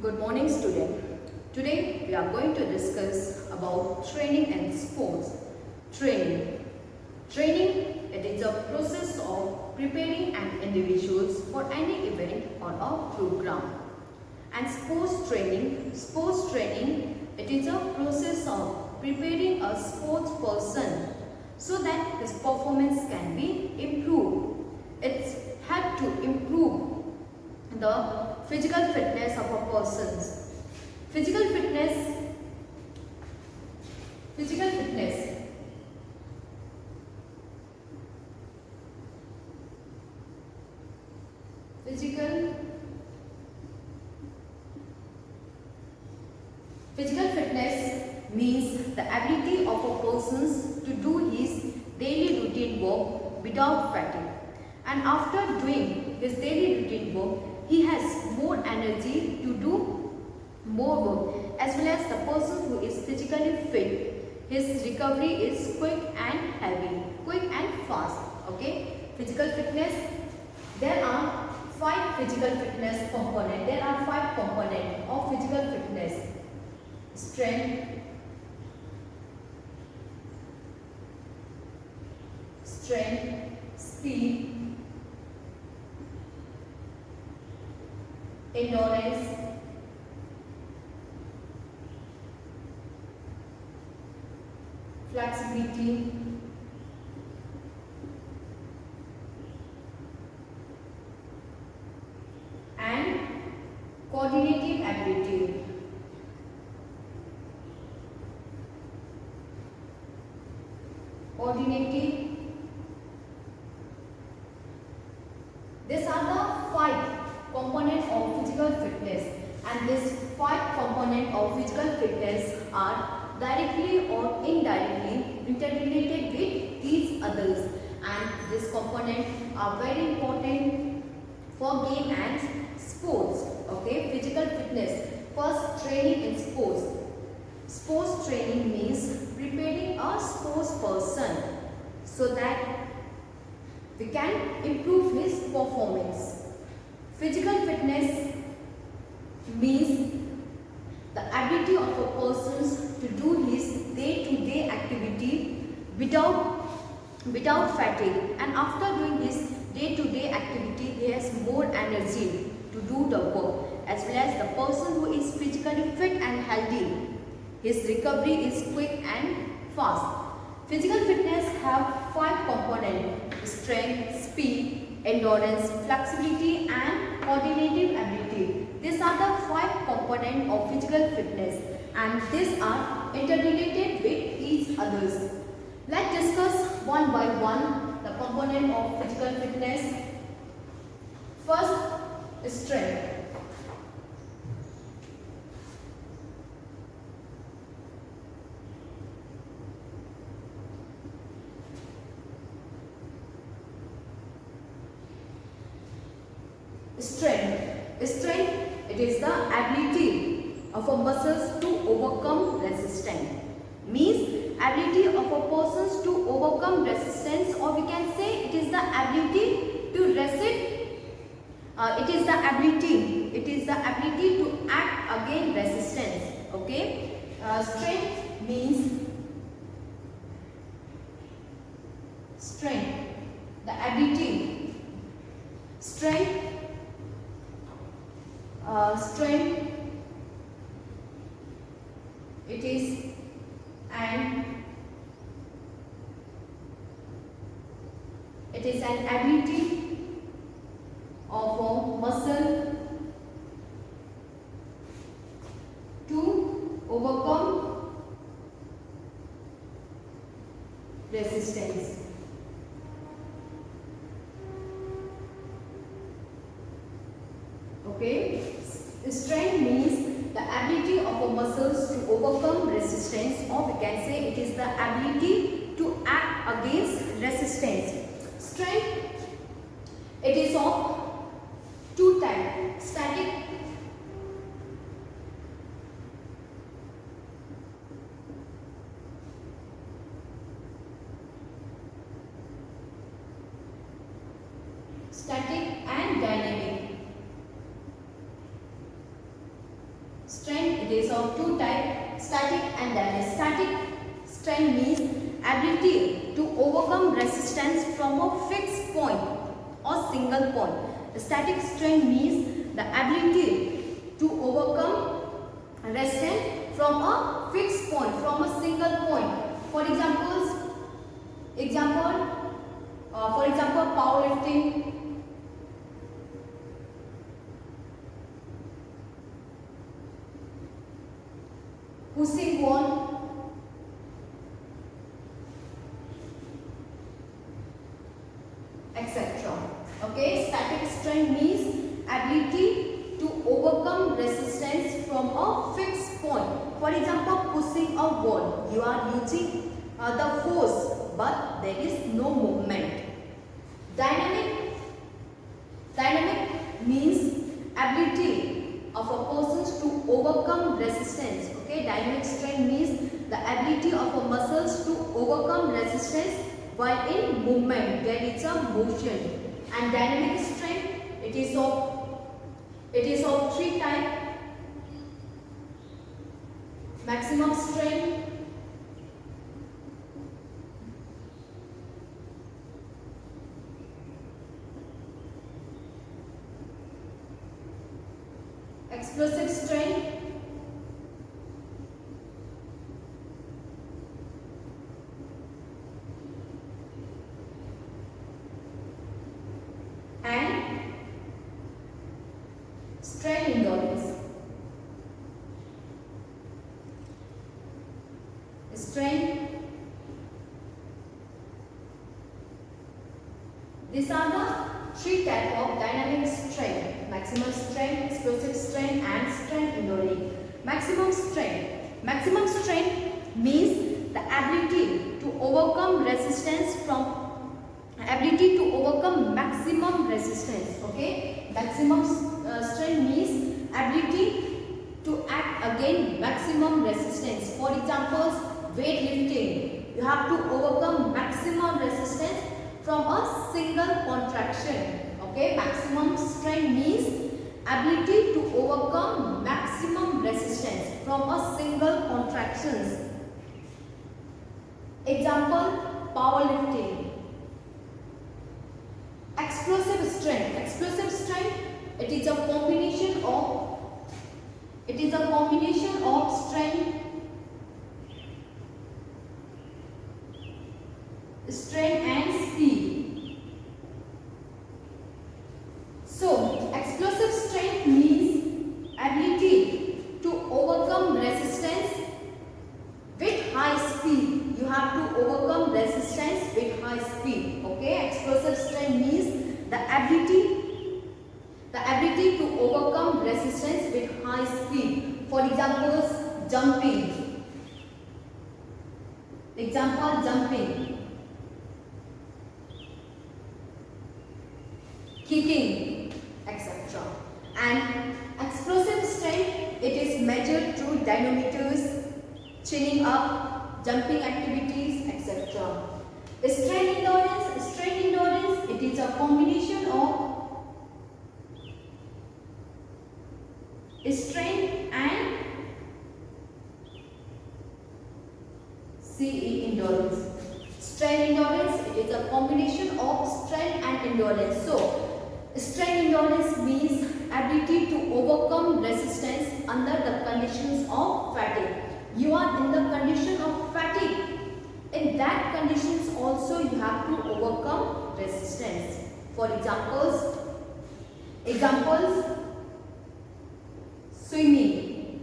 Good morning, student. Today we are going to discuss about training and sports. Training, it is a process of preparing an individuals for any event or a program. And sports training, it is a process of preparing a sports person so that his performance can be improved. It's had to improve the physical fitness of a person's. Physical fitness, physical fitness. Physical fitness means the ability of a person to do his daily routine work without fatigue. And after doing his daily routine work, he has more energy to do more work, as well as the person who is physically fit, his recovery is quick and fast. Okay, physical fitness, there are 5 physical fitness components. There are 5 components of physical fitness: strength, speed, endurance, flexibility, and coordinative ability. These are the 5 components of physical fitness, and these 5 components of physical fitness are directly or indirectly interrelated with each others, and these components are very important for game and sports. Okay, physical fitness. First, training in sports. Sports training means preparing a sports person so that we can improve his performance. Physical fitness means the ability of a person to do his day-to-day activity without fatigue, and after doing his day-to-day activity he has more energy to do the work, as well as the person who is physically fit and healthy, his recovery is quick and fast. Physical fitness have 5 components: strength, speed, endurance, flexibility, and coordinative ability. These are the 5 components of physical fitness, and these are interrelated with each others. Let's discuss one by one the component of physical fitness. First, strength. Strength, it is the ability of a muscles to overcome resistance. Means ability of a person to overcome resistance, or we can say it is the ability to resist. It is the ability to act against resistance. Okay, strength means the ability, strength, it is an ability of a muscle to overcome resistance. Okay, strength means the ability of a muscles to overcome resistance, or we can say it is the ability to act against resistance. Strength, it is of 2 types: static and dynamic. Strength, it is of two types, static and dynamic. Static strength means ability to overcome resistance from a fixed point or single point. The static strength means the ability to overcome resistance from a fixed point, from a single point. For example, powerlifting, pushing wall, etc. Okay, static strength means ability to overcome resistance from a fixed point. For example, pushing a wall, you are using the force, but there is no movement. Dynamic means ability of a person to overcome resistance. Okay, dynamic strength means the ability of a muscles to overcome resistance while in movement. There is a motion. And dynamic strength, it is of three types: maximum strength, explosive strength, and strength endurance. Strength. These are the three types of dynamic strength: maximum strength, explosive strength, and strength enduring. Maximum strength. Maximum strength means the ability to overcome resistance from maximum resistance. Okay, maximum strength means ability to act against maximum resistance. For example, weightlifting, you have to overcome maximum resistance from a single contraction. Okay, maximum strength means ability to overcome maximum resistance from a single contractions. Example, powerlifting. Explosive strength. Explosive strength, it is a combination of strength and speed. So, explosive strength means ability to overcome resistance with high speed. You have to overcome resistance with high speed. Okay, explosive strength means the ability to overcome resistance with high speed. For example, jumping. Kicking, etc. And explosive strength, it is measured through dynamometers, chinning up, jumping activities, etc. Strength endurance, it is a combination of strength and CE endurance. Strength endurance, it is a combination of strength and endurance. So, strength endurance means ability to overcome resistance under the conditions of fatigue. You are in the condition of fatigue. In that conditions also you have to overcome resistance. For examples, swimming,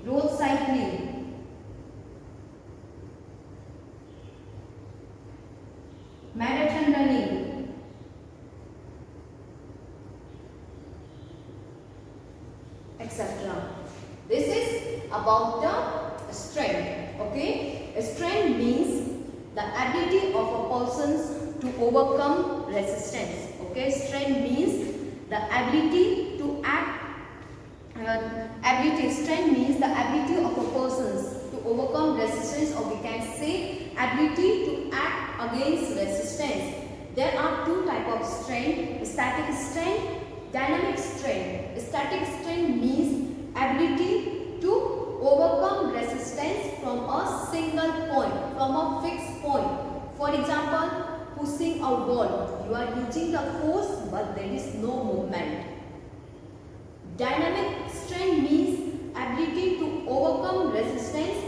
road cycling, marathon running, etc. This is about the strength. Okay, strength means the ability of a person to overcome resistance. Okay, strength means the ability to act. Strength means the ability of a person to overcome resistance, or we can say ability to act against resistance. There are two types of strength: static strength, Dynamic strength. Static strength means ability to overcome resistance from a single point, from a fixed point. For example, pushing a wall. You are using the force but there is no movement. Dynamic strength means ability to overcome resistance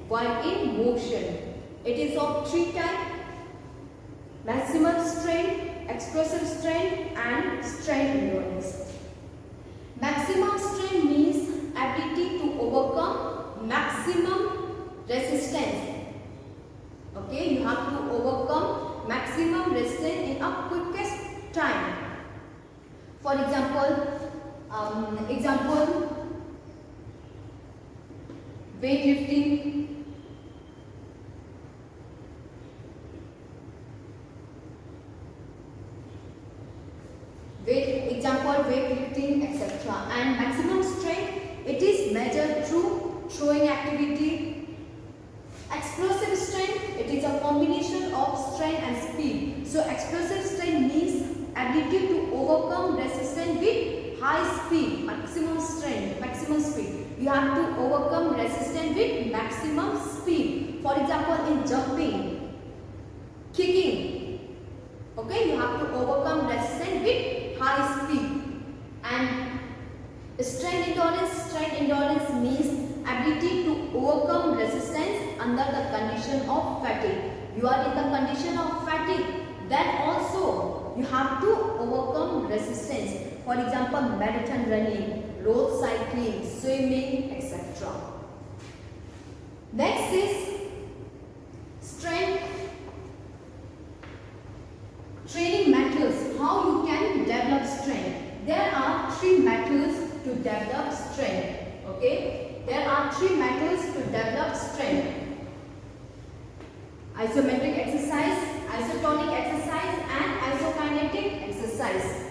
while in motion. It is of three types: maximum strength, explosive strength and strength endurance. Maximum strength means ability to overcome maximum resistance. Okay, you have to overcome maximum resistance in a quickest time. For example, weightlifting. Weightlifting, etc. And maximum strength, it is measured through throwing activity. Explosive strength, it is a combination of strength and speed. So explosive strength means ability to overcome resistance with high speed, maximum strength, maximum speed. You have to overcome resistance with maximum speed. For example, in jumping, kicking, okay, you have to overcome resistance with high speed. And strength endurance means ability to overcome resistance under the condition of fatigue. You are in the condition of fatigue, then also you have to overcome resistance. For example, marathon running, road cycling, swimming, etc. Next is strength training methods. How you can develop strength? There are three methods to develop strength. Okay, there are three methods to develop strength: isometric exercise, isotonic exercise and isokinetic exercise.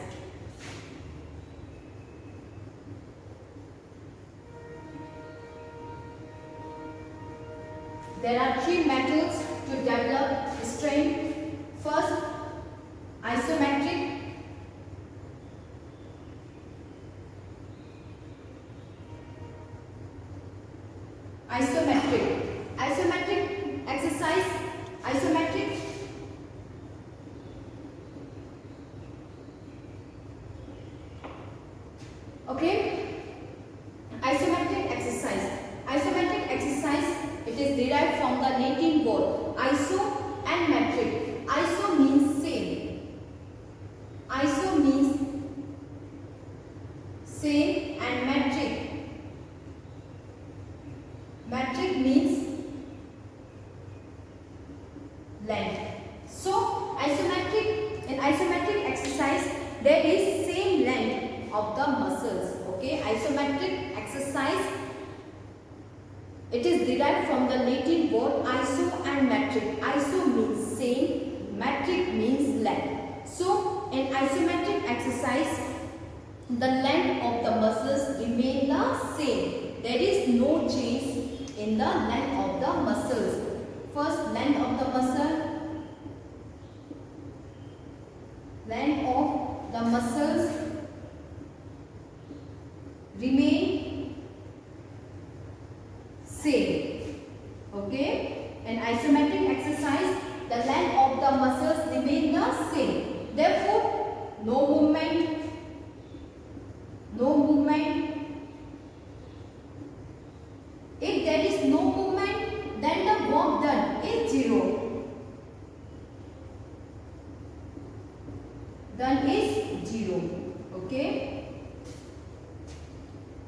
There are three methods to develop strength. First, isometric. Isometric exercise. Isometric. Okay. Isometric exercise. Isometric exercise, it is derived from the Latin word iso and metric. Iso means same. Iso means same and metric. Metric means length. So in isometric exercise there is same length of the muscles. Okay, isometric exercise, it is derived from the Latin word iso and metric. Iso means same, metric means length. So in isometric exercise the length of the muscles remain the same. There is no change in the length of the muscles. First, length of the muscle. Length of the muscles remain same. Okay. In isometric exercise, the length of the muscles remain the same. Therefore, no movement. No movement. If there is no movement, then the work done is zero. Done is zero. Okay.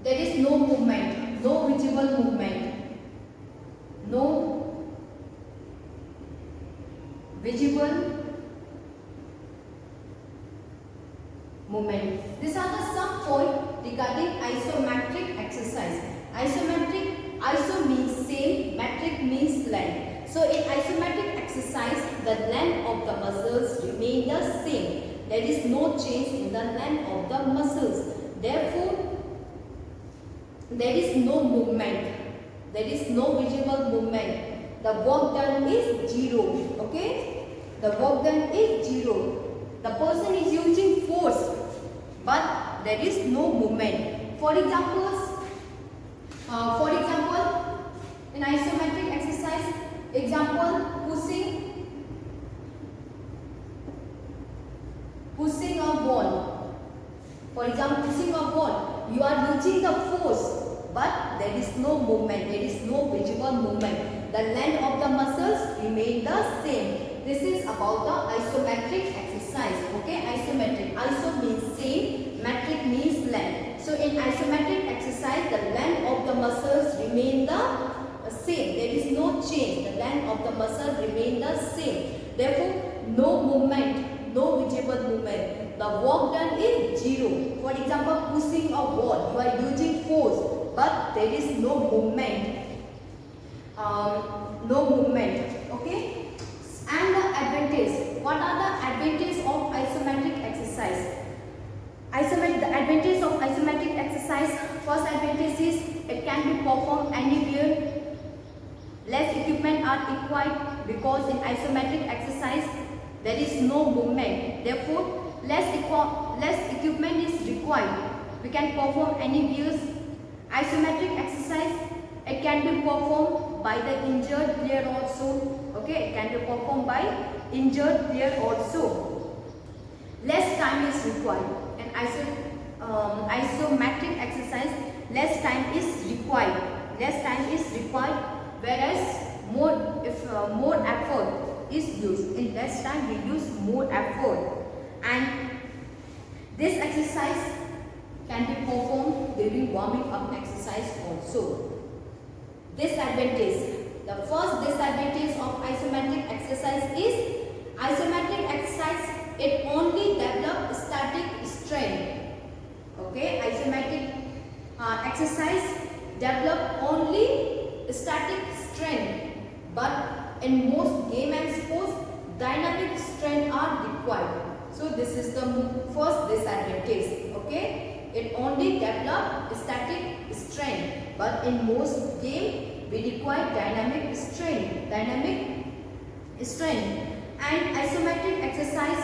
There is no movement, no visible movement, no visible movement. These are the some points regarding isometric exercise. Isometric, iso means same, metric means length. So in isometric exercise, the length of the muscles remain the same. There is no change in the length of the muscles. Therefore, there is no movement. There is no visible movement. The work done is zero. Okay? The work done is zero. The person is using force, but there is no movement. For example, in isometric exercise, example, pushing a ball. For example, pushing a ball, you are using the force, but there is no movement, there is no visible movement. The length of the muscles remain the same. This is about the isometric exercise. Okay, isometric. Iso means same, metric means length. So in isometric exercise, the length of the muscles remain the same. There is no change. The length of the muscle remain the same. Therefore, no movement, no visible movement. The work done is zero. For example, pushing a ball, you are using force, but there is no movement. Okay. And the advantage. What are the advantages of isometric exercise? The advantage of isometric exercise. First advantage is it can be performed anywhere. Less equipment are required because in isometric exercise there is no movement. Therefore, less equipment is required. We can perform anywhere. Isometric exercise, it can be performed by the injured player also. Okay, it can be performed by injured player also. Less time is required. In isometric exercise, less time is required. Whereas more effort is used. In less time, we use more effort. And this exercise can be performed during warming up exercise also. Disadvantage. The first disadvantage of isometric exercise is isometric exercise, it only develops static strength. Okay, isometric exercise develop only static strength, but in most game and sports, dynamic strength are required. So this is the first disadvantage. Okay, it only develop static strength, but in most game we require dynamic strength. And isometric exercise,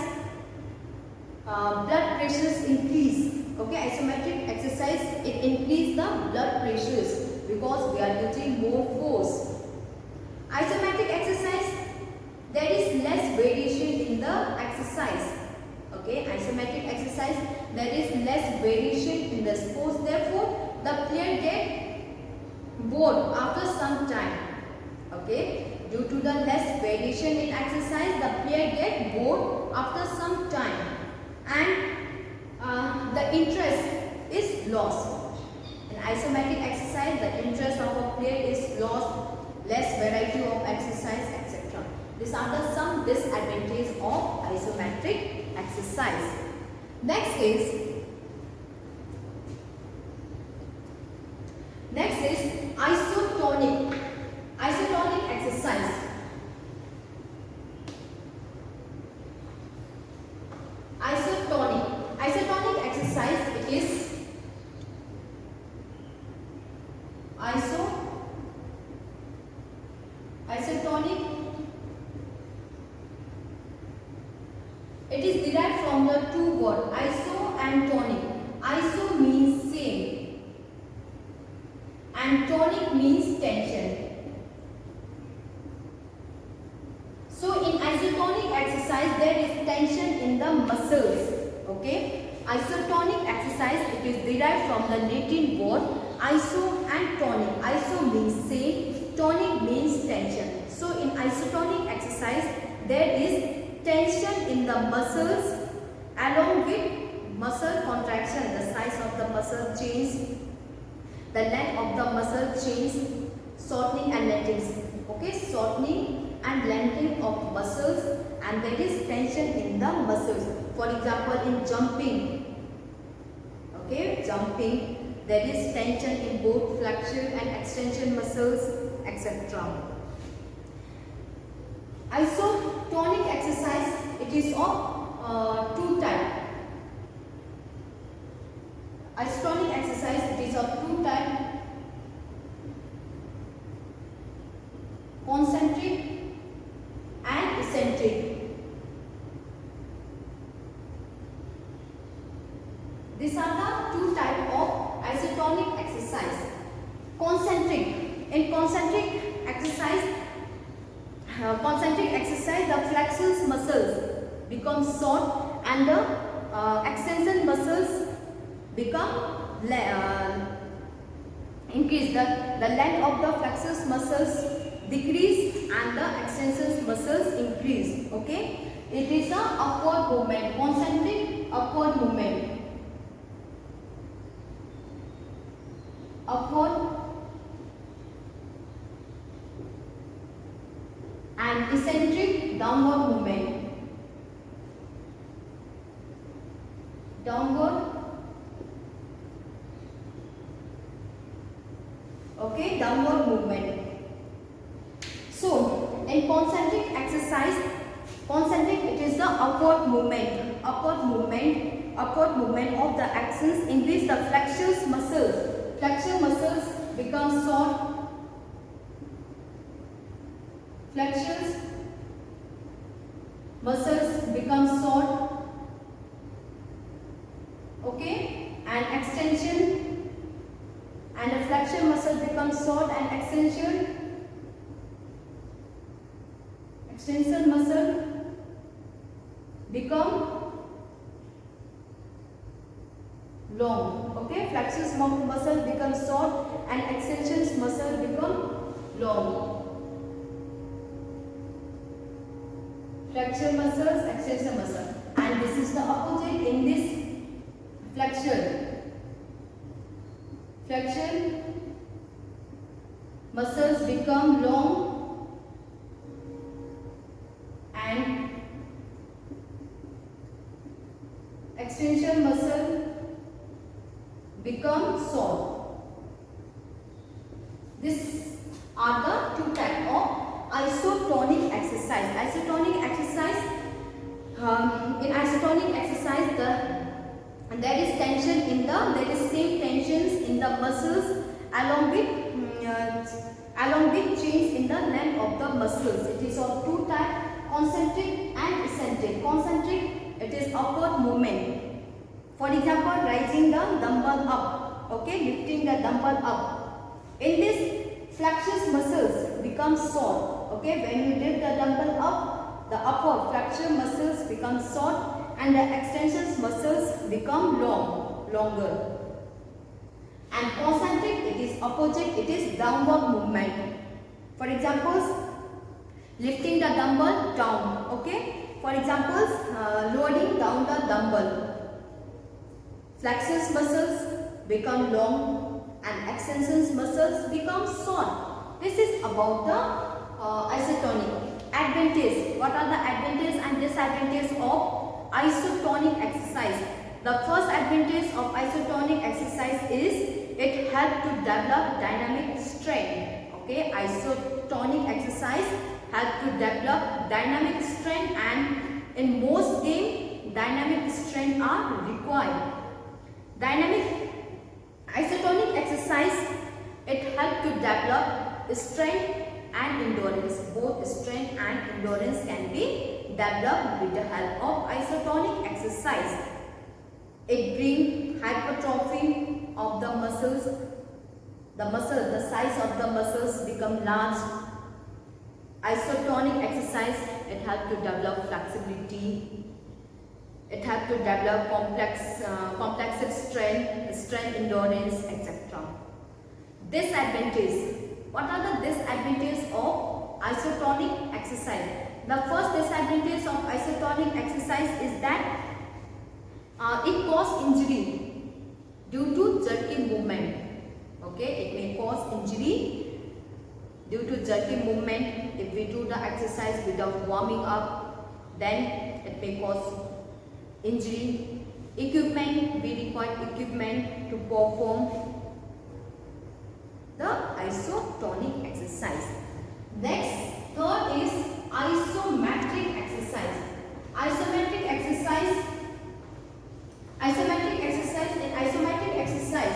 blood pressures increase. Okay, isometric exercise, it increase the blood pressures because we are using more force. Isometric exercise, there is less variation in the exercise. Okay, isometric exercise, there is less variation in the sports. Therefore, the player get bored after some time. Okay, due to the less variation in exercise, the player get bored after some time, and the interest is lost. In isometric exercise, the interest of a player is lost, less variety of exercise, etc. These are the some disadvantages of isometric exercise. Next is isotonic exercise. Isotonic exercise, it is isotonic. It is derived from the two words iso and tonic. Iso means same and tonic means tension. So in isotonic exercise there is tension in the muscles. Okay, isotonic exercise, it is derived from the Latin word iso and tonic. Iso means same, tonic means tension. So in isotonic exercise there is tension in the muscles along with muscle contraction. The size of the muscle change, the length of the muscle change, shortening and lengthening. Okay, shortening and lengthening of muscles, and there is tension in the muscles. For example, in jumping, okay, there is tension in both flexion and extension muscles, etc. Isotonic exercise, it is of two types. Isotonic exercise, it is of two types: concentric and eccentric. These are the two types of isotonic exercise. Concentric. In concentric exercise, the flexors muscles become short and the extension muscles become increase. The length of the flexors muscles decrease and the extension muscles increase. Okay, it is a upward movement, concentric upward movement, upward and eccentric downward movement, downward. Okay, downward movement. So in concentric exercise, concentric, it is the upward movement of the axons in which the flexor muscles become short, flexors muscles become short, okay, and extension, and the flexor muscle becomes short and extension muscle become long. Okay, flexors muscle become short and extension muscle become long. Flexor muscles, extensor muscle, and this is the opposite in this flexion. Flexion muscles become long and extension muscle become short. These are the two types of isotonic exercise. Isotonic exercise, in isotonic exercise, there is tension in there is same tensions in the muscles along with change in the length of the muscles. It is of two types, concentric and eccentric. Concentric, it is upward movement. For example, raising the dumbbell up, okay, lifting the dumbbell up. In this, flexors muscles become short. Okay, when you lift the dumbbell up, the upper flexor muscles become short and the extension muscles become longer. And concentric, it is opposite, it is downward movement. For example, lifting the dumbbell down. Okay, for example, lowering down the dumbbell. Flexors muscles become long and extension muscles become short. This is about the isotonic. Advantage. What are the advantages and disadvantages of isotonic exercise? The first advantage of isotonic exercise is it helps to develop dynamic strength. Okay, isotonic exercise helps to develop dynamic strength, and in most games, dynamic strength are required. Dynamic isotonic exercise, it helps to develop strength and endurance. Both strength and endurance can be developed with the help of isotonic exercise. It brings hypertrophy of the muscles. The size of the muscles become large. Isotonic exercise, it helps to develop flexibility. It helps to develop complex strength, endurance, etc. Disadvantages. What are the disadvantages of isotonic exercise? The first disadvantage of isotonic exercise is that it causes injury due to jerky movement. Okay, it may cause injury due to jerky movement. If we do the exercise without warming up, then it may cause injury. Equipment, we require equipment to perform the isotonic exercise. Next, third is isometric exercise. Isometric exercise. In isometric exercise,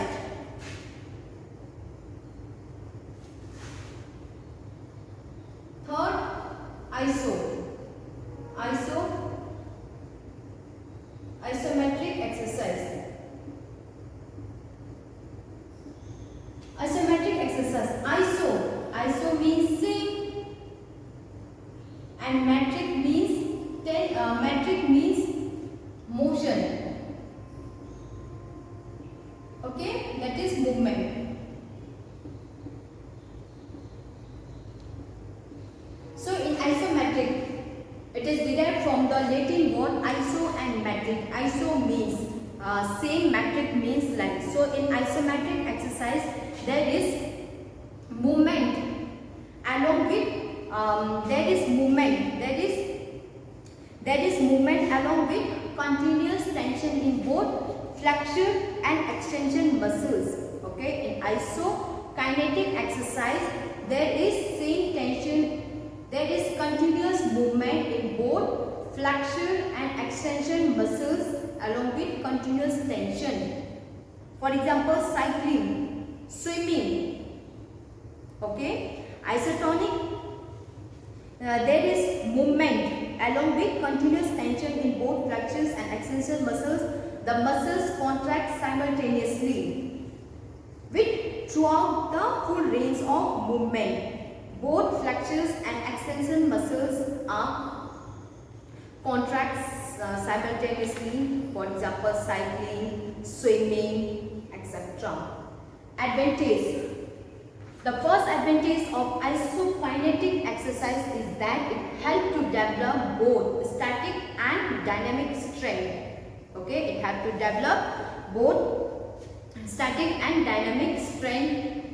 third, isometric exercise. iso means same, metric means length. So in isometric exercise there is movement along with there is movement along with continuous tension in both flexure and extension muscles. Okay, in isokinetic exercise there is same tension, there is continuous movement in both flexure and extension muscles along with continuous tension. For example, cycling, swimming. Okay, isotonic, there is movement along with continuous tension in both flexures and extension muscles. The muscles contract simultaneously with throughout the full range of movement. Both flexures and extension muscles are contracts simultaneously. For example, cycling, swimming, etc. Advantage. The first advantage of isokinetic exercise is that it helps to develop both static and dynamic strength. Okay, it helps to develop both static and dynamic strength.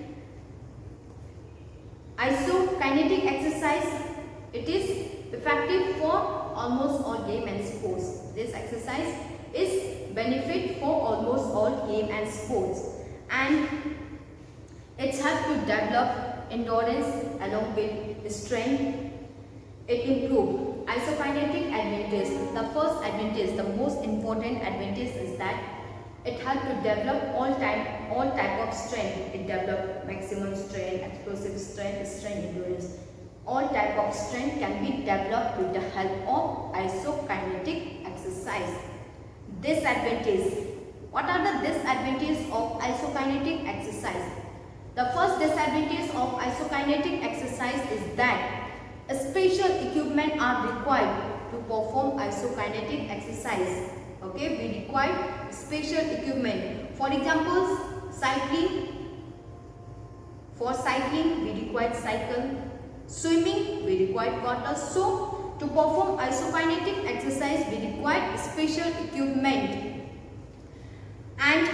Isokinetic exercise, it is effective for almost all game and sports. This exercise is benefit for almost all game and sports, and it helps to develop endurance along with strength. It improves isokinetic advantage. The first advantage, the most important advantage is that it helps to develop all type of strength. It develops maximum strength, explosive strength, strength endurance. All type of strength can be developed with the help of isokinetic exercise. Disadvantage. What are the disadvantages of isokinetic exercise? The first disadvantage of isokinetic exercise is that special equipment are required to perform isokinetic exercise. Okay, we require special equipment. For example, cycling. For cycling, we require cycle. Swimming, we require water. So, to perform isokinetic exercise, we require special equipment. And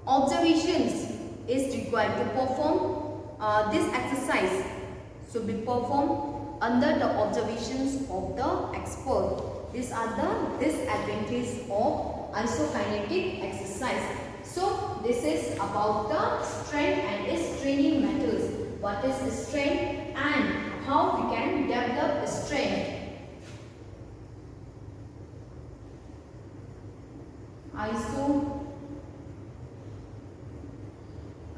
observations is required to perform this exercise. So, we perform under the observations of the expert. These are the disadvantages of isokinetic exercise. So, this is about the strength and its training methods. What is strength and how we can develop strength.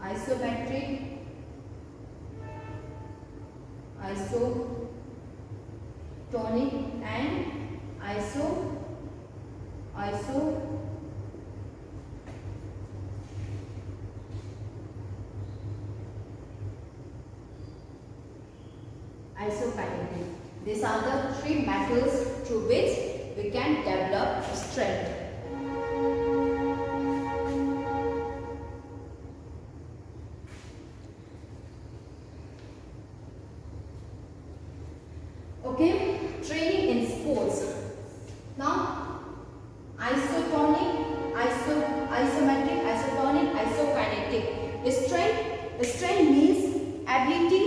Isometric, isotonic and isokinetic. These are the three methods through which we can develop strength. Okay, training in sports. Now, isotonic, isometric, isotonic, isokinetic. Strength means ability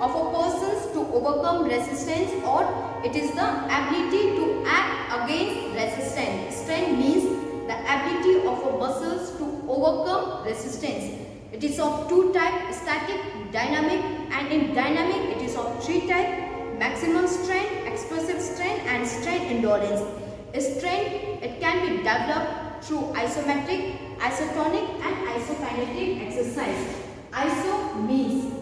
of a person to overcome resistance, or it is the ability to act against resistance. Strength means the ability of a muscles to overcome resistance. It is of two types, static, dynamic, and in dynamic it is of three types: maximum strength, explosive strength, and strength endurance. Strength, it can be developed through isometric, isotonic, and isokinetic exercise. Iso means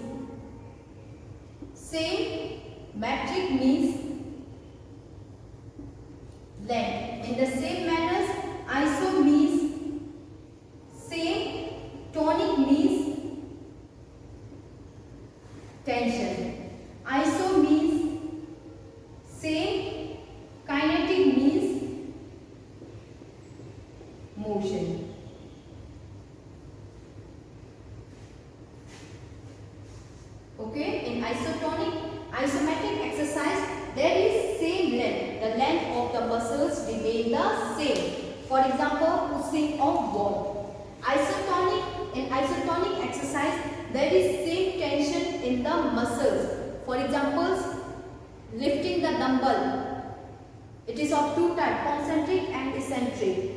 same, metric means length. In the same manners, iso means same, tonic means tension. Iso means same, kinetic means motion. Okay, in isometric exercise, there is same length. The length of the muscles remain of wall. In isotonic exercise, there is same tension in the muscles. For example, lifting the dumbbell. It is of two types, concentric and eccentric.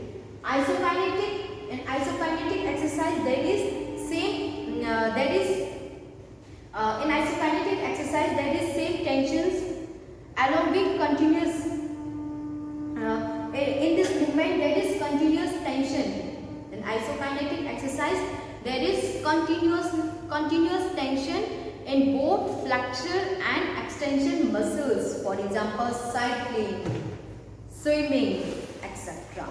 In isokinetic exercise, there is same. In isokinetic exercise, there is same tensions along with continuous. In this movement, there is continuous tension. In isokinetic exercise, there is continuous tension in both flexor and extension muscles. For example, cycling, swimming, etc.